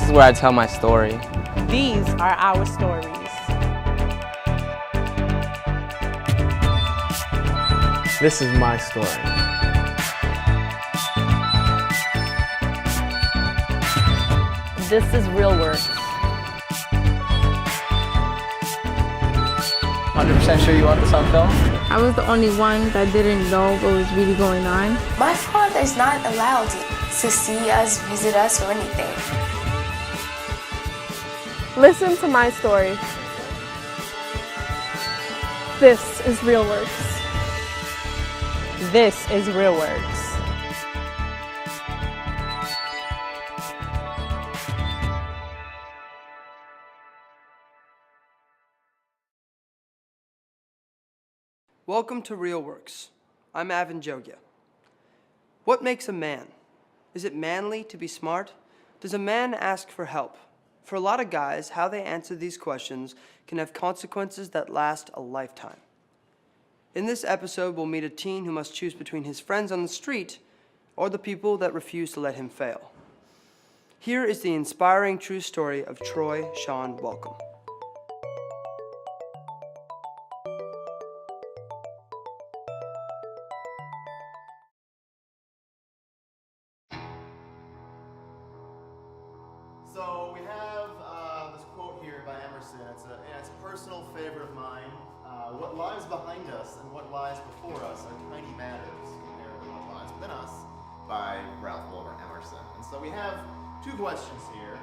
is where I tell my story. These are our stories. This is my story. This is real work. 100% sure you want this on film? I was the only one that didn't know what was really going on. My father's not allowed to see us, visit us, or anything. Listen to my story. This is Real Works. This is Real Works. Welcome to Real Works. I'm Avan Jogia. What makes a man? Is it manly to be smart? Does a man ask for help? For a lot of guys, how they answer these questions can have consequences that last a lifetime. In this episode, we'll meet a teen who must choose between his friends on the street or the people that refuse to let him fail. Here is the inspiring true story of Troy Sean Welcome. So we have this quote here by Emerson. It's a personal favorite of mine. What lies behind us and what lies before us are tiny matters compared to what lies within us, by Ralph Waldo Emerson. And so we have two questions here.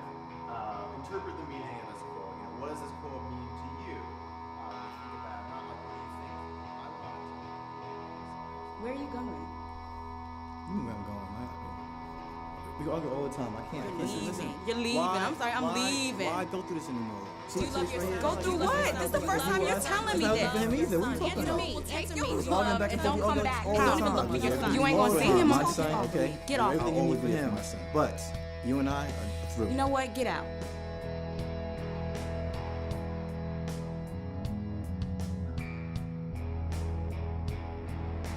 Interpret the meaning of this quote. What does this quote mean to you? Think about not like what do you think I want. Where are you going? You know where I'm going, right? We argue all the time. I can't. Listen. You're leaving. I'm sorry. I'm leaving. Why go through this anymore? Do you love yourself? Go through what? This is the first time you're telling me this. For him either. What are you talking about? Answer me. We're arguing back and forth. Don't come back. All Don't the even time. look at your son. You ain't All gonna the see time. him. My son, okay? Get off. Everything I'll you need for him. But you and I are through. You know what? Get out.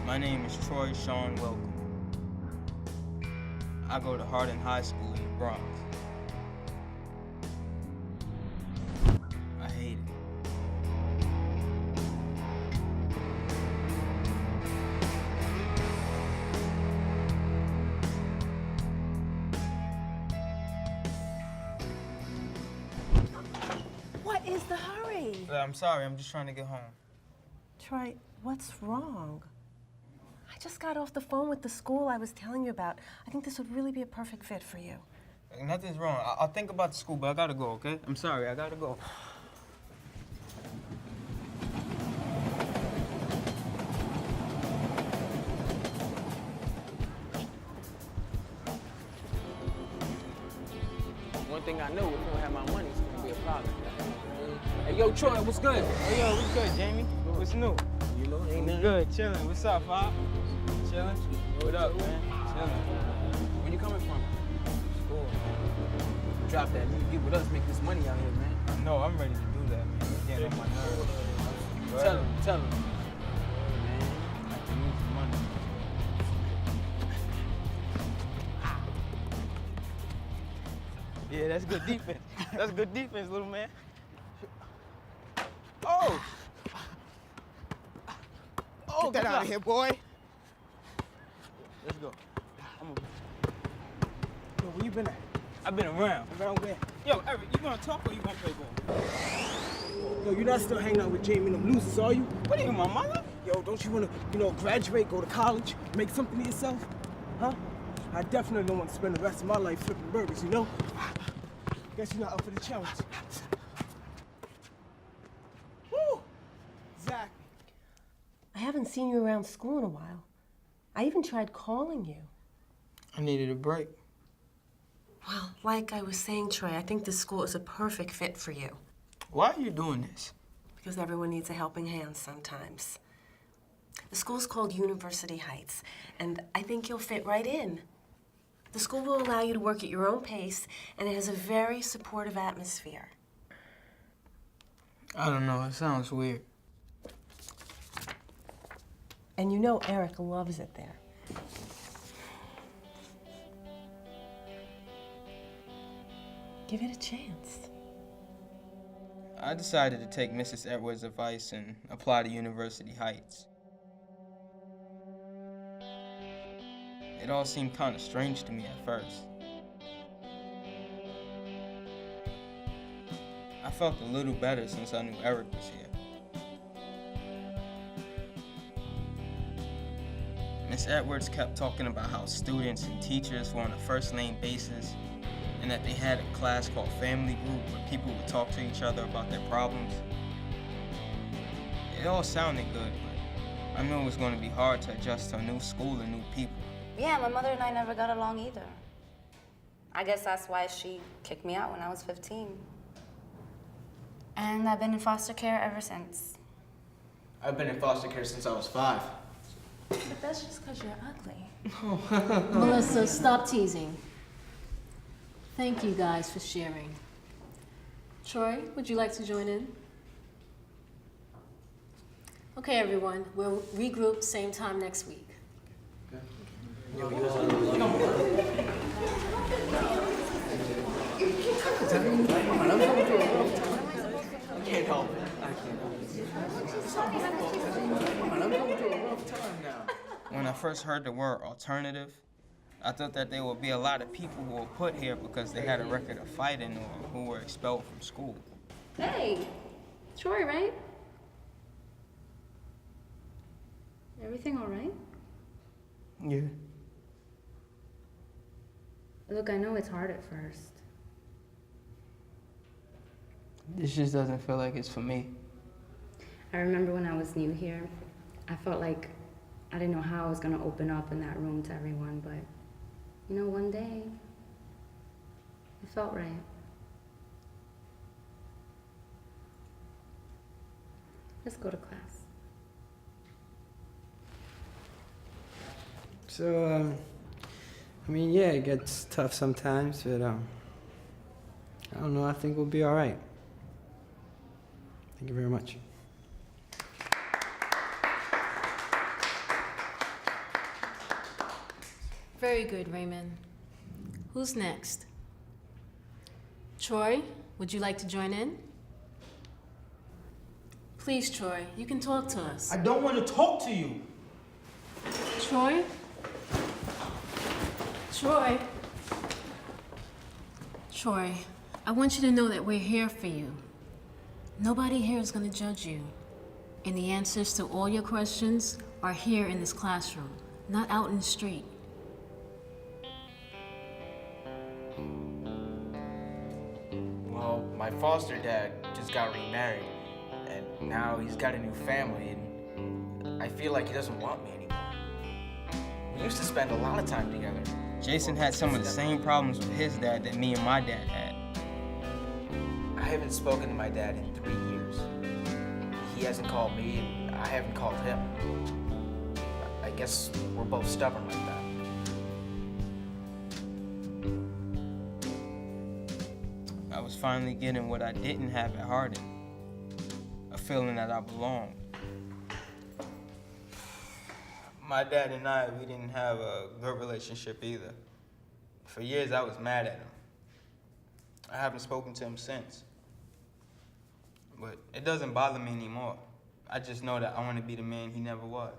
My name is Troy Sean Welcome. I go to Hardin High School in the Bronx. I hate it. What is the hurry? I'm sorry, I'm just trying to get home. Troy, what's wrong? I just got off the phone with the school I was telling you about. I think this would really be a perfect fit for you. Nothing's wrong. I'll think about the school, but I gotta go, okay? I'm sorry, I gotta go. One thing I know, if you don't have my money, it's gonna be a problem. Hey, yo, Troy, what's good? Hey, yo, what's good, Jamie? What's new? You know, ain't nothing. Good, chilling. What's up, Bob? Chilling? What up, man? Chilling. Where you coming from? School. Drop that. You get with us, make this money out here, man. No, I'm ready to do that, man. You're getting on my nerves. Tell him. Man, I can use the money. Yeah, that's good defense. That's good defense, little man. Oh! Oh, Get that out of here, boy. Let's go. Yo, where you been at? I've been around. Around where? Yo, Eric, you gonna talk or you gonna play ball? Yo, you're not still hanging out with Jamie and them losers, are you? What are you, my mother? Yo, don't you wanna, graduate, go to college, make something of yourself? Huh? I definitely don't want to spend the rest of my life flipping burgers, you know? Guess you're not up for the challenge. Woo! Exactly. I haven't seen you around school in a while. I even tried calling you. I needed a break. Well, like I was saying, Troy, I think this school is a perfect fit for you. Why are you doing this? Because everyone needs a helping hand sometimes. The school's called University Heights, and I think you'll fit right in. The school will allow you to work at your own pace, and it has a very supportive atmosphere. I don't know, it sounds weird. And you know Eric loves it there. Give it a chance. I decided to take Mrs. Edwards' advice and apply to University Heights. It all seemed kind of strange to me at first. I felt a little better since I knew Eric was here. Miss Edwards kept talking about how students and teachers were on a first-name basis and that they had a class called Family Group where people would talk to each other about their problems. It all sounded good, but I knew it was going to be hard to adjust to a new school and new people. Yeah, my mother and I never got along either. I guess that's why she kicked me out when I was 15. And I've been in foster care ever since. I've been in foster care since I was 5. But that's just because you're ugly. Melissa, stop teasing. Thank you guys for sharing. Troy, would you like to join in? Okay, everyone, we'll regroup same time next week. I can't help it. When I first heard the word alternative, I thought that there would be a lot of people who were put here because they had a record of fighting or who were expelled from school. Hey, Troy, right? Everything all right? Yeah. Look, I know it's hard at first. This just doesn't feel like it's for me. I remember when I was new here, I felt like I didn't know how I was gonna open up in that room to everyone, but you know, one day, it felt right. Let's go to class. So, I mean, yeah, it gets tough sometimes, but I don't know, I think we'll be all right. Thank you very much. Very good, Raymond. Who's next? Troy, would you like to join in? Please, Troy, you can talk to us. I don't want to talk to you. Troy? Troy? Troy, I want you to know that we're here for you. Nobody here is going to judge you. And the answers to all your questions are here in this classroom, not out in the street. Well, my foster dad just got remarried, and now he's got a new family, and I feel like he doesn't want me anymore. We used to spend a lot of time together. Jason had some of the same problems with his dad that me and my dad had. I haven't spoken to my dad in 3 years. He hasn't called me, and I haven't called him. I guess we're both stubborn like that. I was finally getting what I didn't have at Harding, a feeling that I belonged. My dad and I, we didn't have a good relationship either. For years, I was mad at him. I haven't spoken to him since. But it doesn't bother me anymore. I just know that I want to be the man he never was.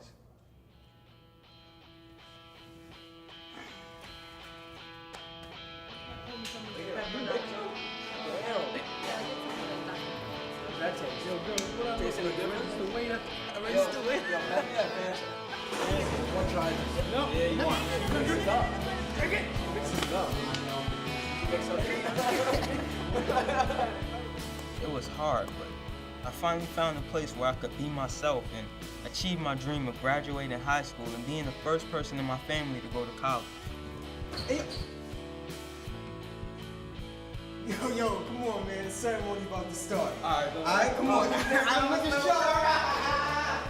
It was hard, but I finally found a place where I could be myself and achieve my dream of graduating high school and being the first person in my family to go to college. Hey. Yo, come on, man. The ceremony's about to start. All right, come on. I'm looking sharp.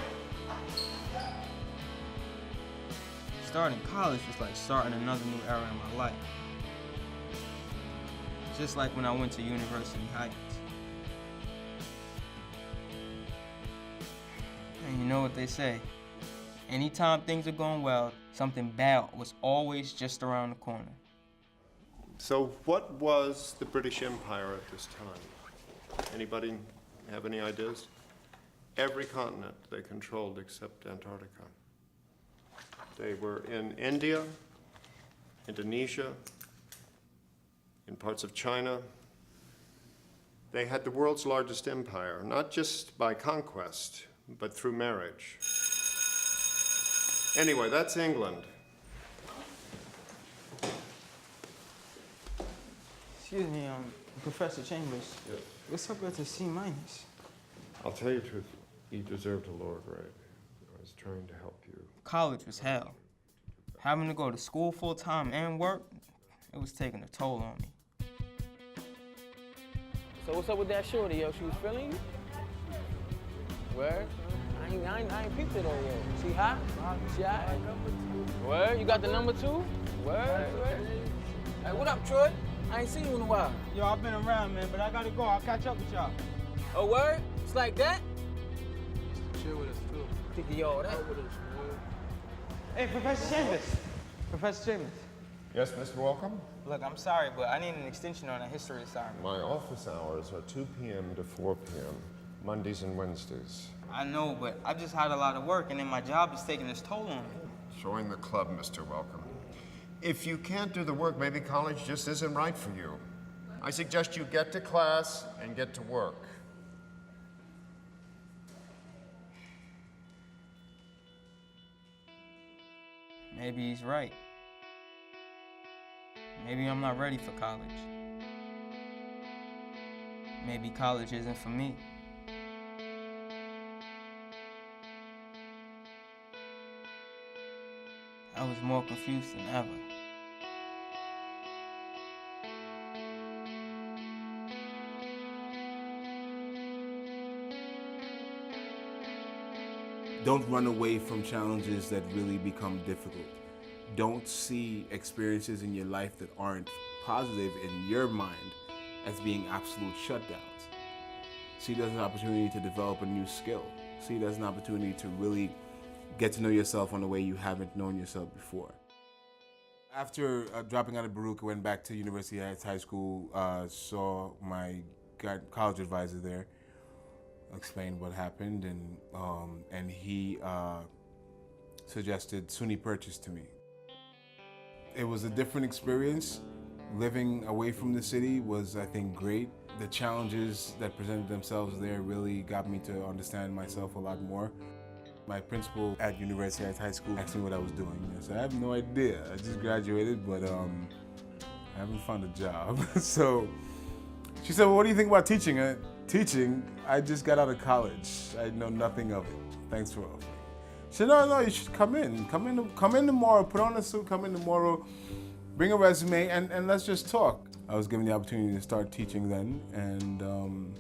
Starting college was like starting another new era in my life. Just like when I went to University Heights. And you know what they say, anytime things are going well, something bad was always just around the corner. So what was the British Empire at this time? Anybody have any ideas? Every continent they controlled except Antarctica. They were in India, Indonesia, in parts of China. They had the world's largest empire, not just by conquest, but through marriage. Anyway, that's England. Excuse me, Professor Chambers. Yes. What's up with the C minus? I'll tell you the truth, you deserved a lower grade. I was trying to help you. College was hell. Having to go to school full time and work, it was taking a toll on me. So what's up with that shorty, yo? She was feeling you? Word? I ain't peeped it though, yo. She hot? She hot? Word? You got the number 2? Word? Hey, what up, Troy? I ain't seen you in a while. Yo, I've been around, man, but I gotta go. I'll catch up with y'all. Oh, word? It's like that? Chill with us, too. Think yo, that with us, man. Hey, Professor Chambers. Professor Chambers. Yes, Mr. Welcome? Look, I'm sorry, but I need an extension on a history assignment. My office hours are 2 p.m. to 4 p.m., Mondays and Wednesdays. I know, but I just had a lot of work, and then my job is taking its toll on me. Join the club, Mr. Welcome. If you can't do the work, maybe college just isn't right for you. I suggest you get to class and get to work. Maybe he's right. Maybe I'm not ready for college. Maybe college isn't for me. I was more confused than ever. Don't run away from challenges that really become difficult. Don't see experiences in your life that aren't positive in your mind as being absolute shutdowns. See it as an opportunity to develop a new skill. See it as an opportunity to really get to know yourself in a way you haven't known yourself before. After dropping out of Baruch, I went back to University Heights High School, saw my college advisor there, explained what happened, and he suggested SUNY Purchase to me. It was a different experience. Living away from the city was, I think, great. The challenges that presented themselves there really got me to understand myself a lot more. My principal at University Heights High School asked me what I was doing. I said, I have no idea. I just graduated, but I haven't found a job. So she said, well, what do you think about teaching? Teaching, I just got out of college. I know nothing of it. Thanks for offering. She said, no, you should come in. Come in tomorrow, put on a suit, come in tomorrow, bring a resume, and let's just talk. I was given the opportunity to start teaching then, and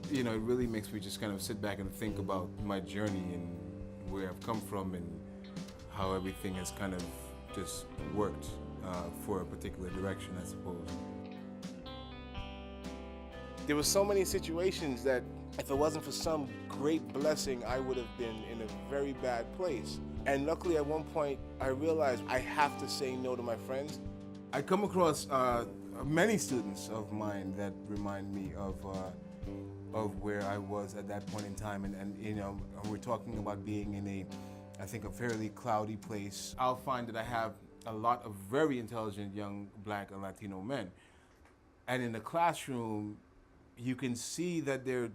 it really makes me just kind of sit back and think about my journey and where I've come from and how everything has kind of just worked for a particular direction, I suppose. There were so many situations that if it wasn't for some great blessing, I would have been in a very bad place. And luckily at one point, I realized I have to say no to my friends. I come across many students of mine that remind me of where I was at that point in time. And we're talking about being in I think a fairly cloudy place. I'll find that I have a lot of very intelligent young Black and Latino men. And in the classroom, you can see that they're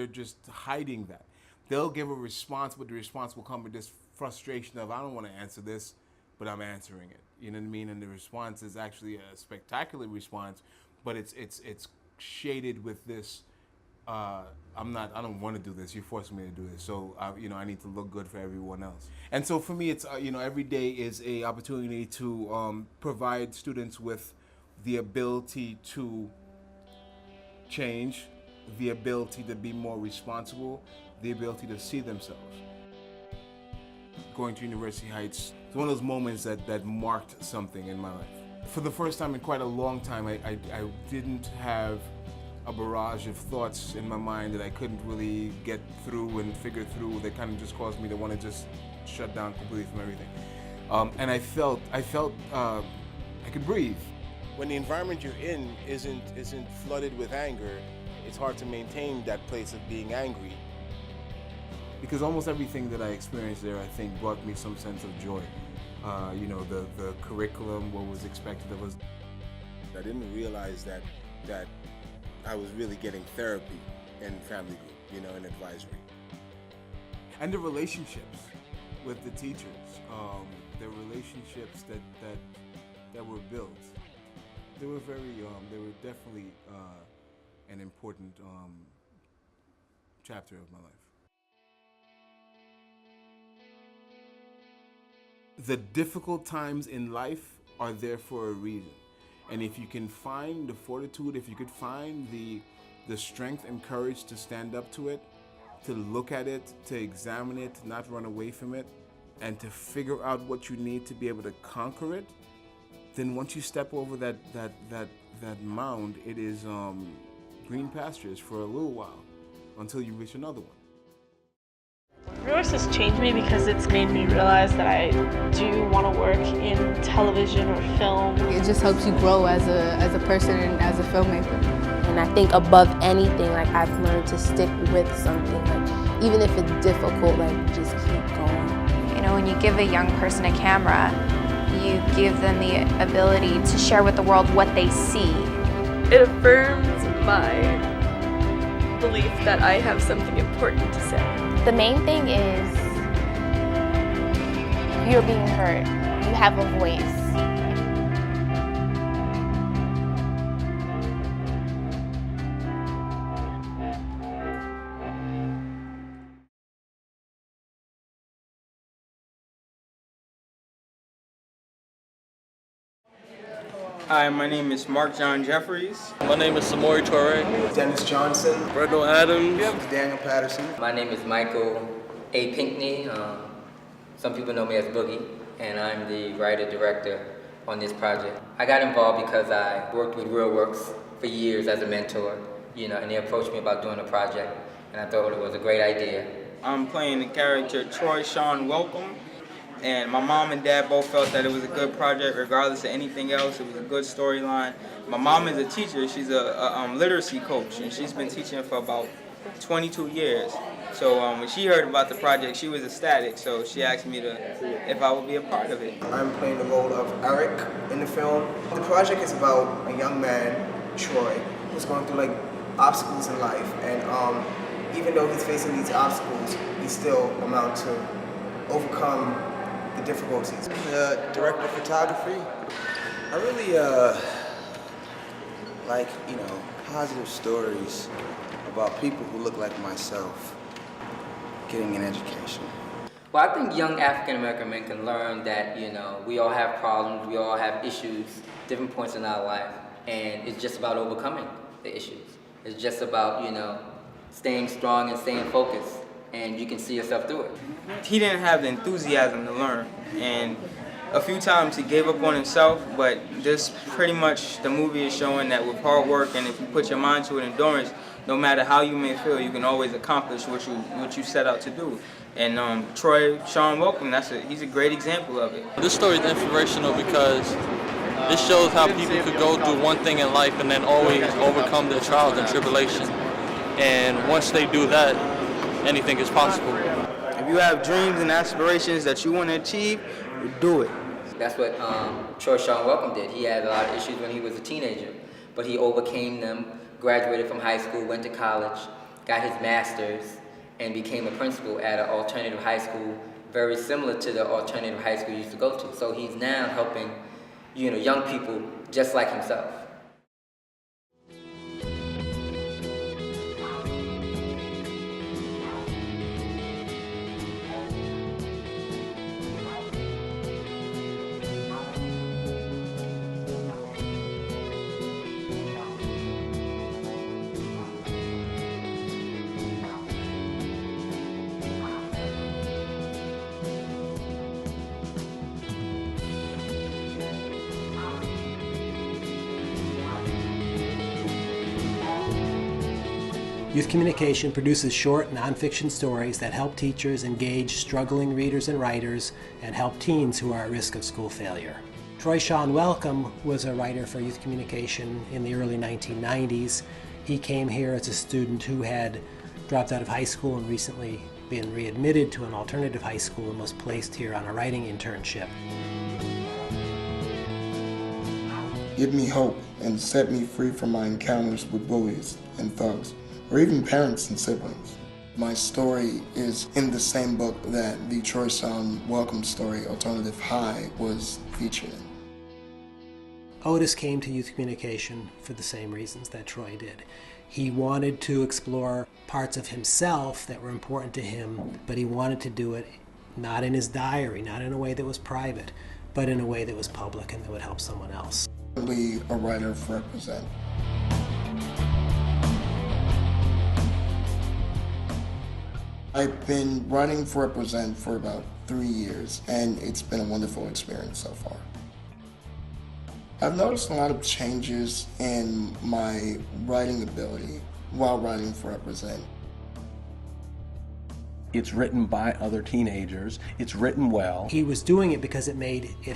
just hiding that. They'll give a response, but the response will come with this frustration of, I don't want to answer this, but I'm answering it. You know what I mean? And the response is actually a spectacular response, but it's shaded with this, I don't want to do this, you're forcing me to do this, so I need to look good for everyone else. And so for me, it's, every day is a opportunity to provide students with the ability to change, the ability to be more responsible, the ability to see themselves. Going to University Heights, it's one of those moments that marked something in my life. For the first time in quite a long time, I didn't have a barrage of thoughts in my mind that I couldn't really get through and figure through that kind of just caused me to want to just shut down completely from everything. And I felt I could breathe. when the environment you're in isn't flooded with anger, it's hard to maintain that place of being angry. Because almost everything that I experienced there, I think, brought me some sense of joy. You know, the curriculum, what was expected of us. I didn't realize that I was really getting therapy in family group, you know, in advisory. And the relationships with the teachers, the relationships that were built, they were definitely an important chapter of my life. The difficult times in life are there for a reason. And if you can find the fortitude, if you could find the strength and courage to stand up to it, to look at it, to examine it, to not run away from it, and to figure out what you need to be able to conquer it, then once you step over that mound, it is green pastures for a little while until you reach another one. RealWorks has changed me because it's made me realize that I do want to work in television or film. It just helps you grow as a person and as a filmmaker. And I think above anything, like I've learned to stick with something, like even if it's difficult, like just keep going. You know, when you give a young person a camera, you give them the ability to share with the world what they see. It affirms my belief that I have something important to say. The main thing is you're being heard. You have a voice. Hi, my name is Mark John Jeffries. My name is Samori Torre. Dennis Johnson. Brendo Adams. Daniel Patterson. My name is Michael A. Pinckney. Some people know me as Boogie, and I'm the writer-director on this project. I got involved because I worked with RealWorks for years as a mentor, you know, and they approached me about doing a project, and I thought it was a great idea. I'm playing the character Troy Sean Welcome, and my mom and dad both felt that it was a good project regardless of anything else. It was a good storyline. My mom is a teacher. She's a literacy coach, and she's been teaching for about 22 years. So when she heard about the project, she was ecstatic, so she asked me if I would be a part of it. I'm playing the role of Eric in the film. The project is about a young man, Troy, who's going through like obstacles in life, and even though he's facing these obstacles, he's still amount to overcome the difficulties. Director of photography. I really like, positive stories about people who look like myself getting an education. Well, I think young African American men can learn that, we all have problems, we all have issues, different points in our life, and it's just about overcoming the issues. It's just about, staying strong and staying focused, and you can see yourself through it. He didn't have the enthusiasm to learn, and a few times he gave up on himself, but this pretty much, the movie is showing that with hard work and if you put your mind to it, endurance, no matter how you may feel, you can always accomplish what you set out to do. And Troy Sean Welcome, he's a great example of it. This story is inspirational because this shows how people could go through one thing in life and then always overcome their trials and tribulations. And once they do that, anything is possible. If you have dreams and aspirations that you want to achieve, you do it. That's what Troy Sean Welcome did. He had a lot of issues when he was a teenager, but he overcame them, graduated from high school, went to college, got his master's, and became a principal at an alternative high school, very similar to the alternative high school he used to go to. So he's now helping, young people just like himself. Youth Communication produces short nonfiction stories that help teachers engage struggling readers and writers and help teens who are at risk of school failure. Troy Sean Welcome was a writer for youth communication in the early 1990s. He came here as a student who had dropped out of high school and recently been readmitted to an alternative high school and was placed here on a writing internship. Give me hope and set me free from my encounters with bullies and thugs, or even parents and siblings. My story is in the same book that the Troy Sean Welcome story, Alternative High, was featured in. Otis came to youth communication for the same reasons that Troy did. He wanted to explore parts of himself that were important to him, but he wanted to do it not in his diary, not in a way that was private, but in a way that was public and that would help someone else. A writer for Represent. I've been writing for Represent for about 3 years, and it's been a wonderful experience so far. I've noticed a lot of changes in my writing ability while writing for Represent. It's written by other teenagers. It's written well. He was doing it because it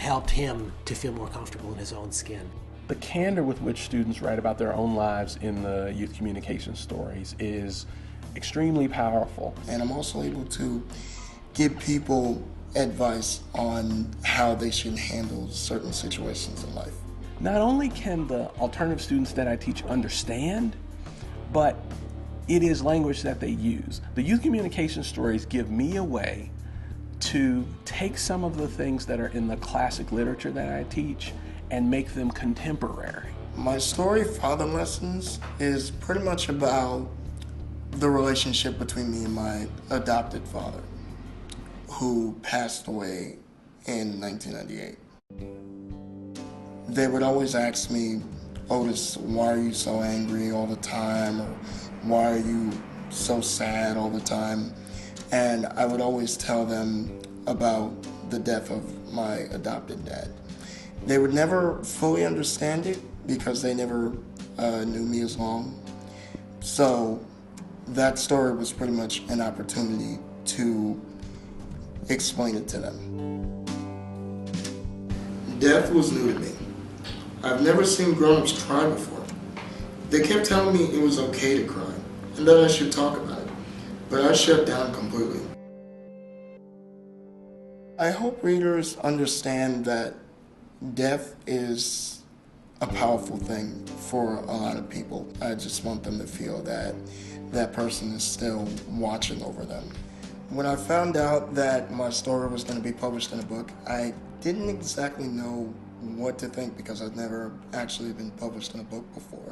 helped him to feel more comfortable in his own skin. The candor with which students write about their own lives in the youth communication stories is extremely powerful. And I'm also able to give people advice on how they should handle certain situations in life. Not only can the alternative students that I teach understand, but it is language that they use. The youth communication stories give me a way to take some of the things that are in the classic literature that I teach and make them contemporary. My story, Father Lessons, is pretty much about the relationship between me and my adopted father, who passed away in 1998. They would always ask me, Otis, why are you so angry all the time? Or why are you so sad all the time? And I would always tell them about the death of my adopted dad. They would never fully understand it because they never knew me as long. So that story was pretty much an opportunity to explain it to them. Death was new to me. I've never seen grown-ups cry before. They kept telling me it was okay to cry and that I should talk about it, but I shut down completely. I hope readers understand that death is a powerful thing for a lot of people. I just want them to feel that that person is still watching over them. When I found out that my story was going to be published in a book, I didn't exactly know what to think because I'd never actually been published in a book before.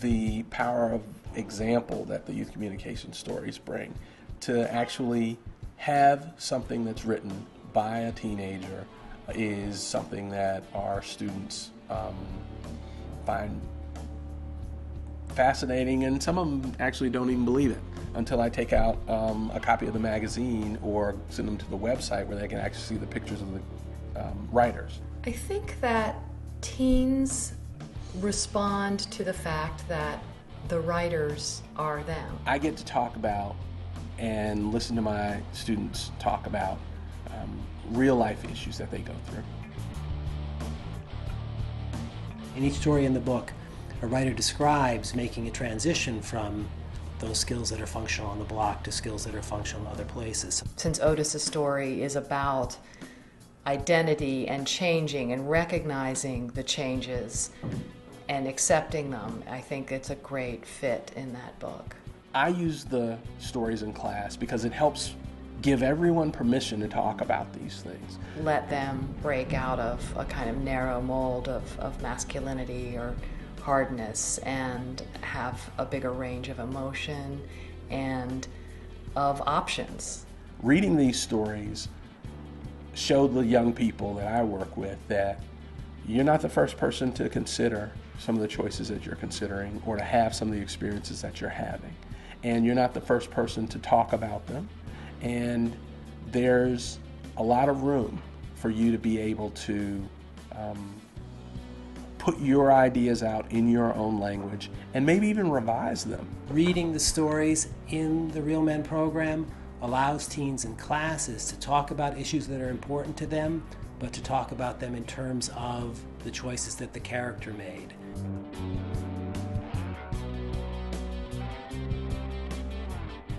The power of example that the youth communication stories bring to actually have something that's written by a teenager is something that our students find fascinating, and some of them actually don't even believe it until I take out a copy of the magazine or send them to the website where they can actually see the pictures of the writers. I think that teens respond to the fact that the writers are them. I get to talk about and listen to my students talk about real life issues that they go through. In each story in the book, a writer describes making a transition from those skills that are functional on the block to skills that are functional in other places. Since Otis's story is about identity and changing and recognizing the changes and accepting them, I think it's a great fit in that book. I use the stories in class because it helps give everyone permission to talk about these things. Let them break out of a kind of narrow mold of masculinity or hardness and have a bigger range of emotion and of options. Reading these stories showed the young people that I work with that you're not the first person to consider some of the choices that you're considering or to have some of the experiences that you're having. And you're not the first person to talk about them. And there's a lot of room for you to be able to put your ideas out in your own language and maybe even revise them. Reading the stories in the Real Men program allows teens in classes to talk about issues that are important to them, but to talk about them in terms of the choices that the character made.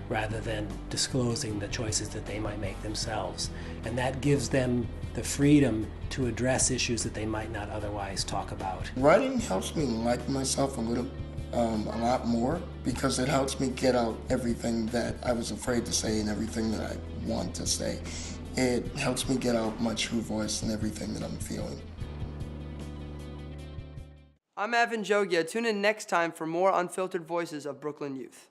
Rather than disclosing the choices that they might make themselves. And that gives them the freedom to address issues that they might not otherwise talk about. Writing helps me like myself a lot more, because it helps me get out everything that I was afraid to say and everything that I want to say. It helps me get out my true voice and everything that I'm feeling. I'm Avan Jogia. Tune in next time for more unfiltered voices of Brooklyn youth.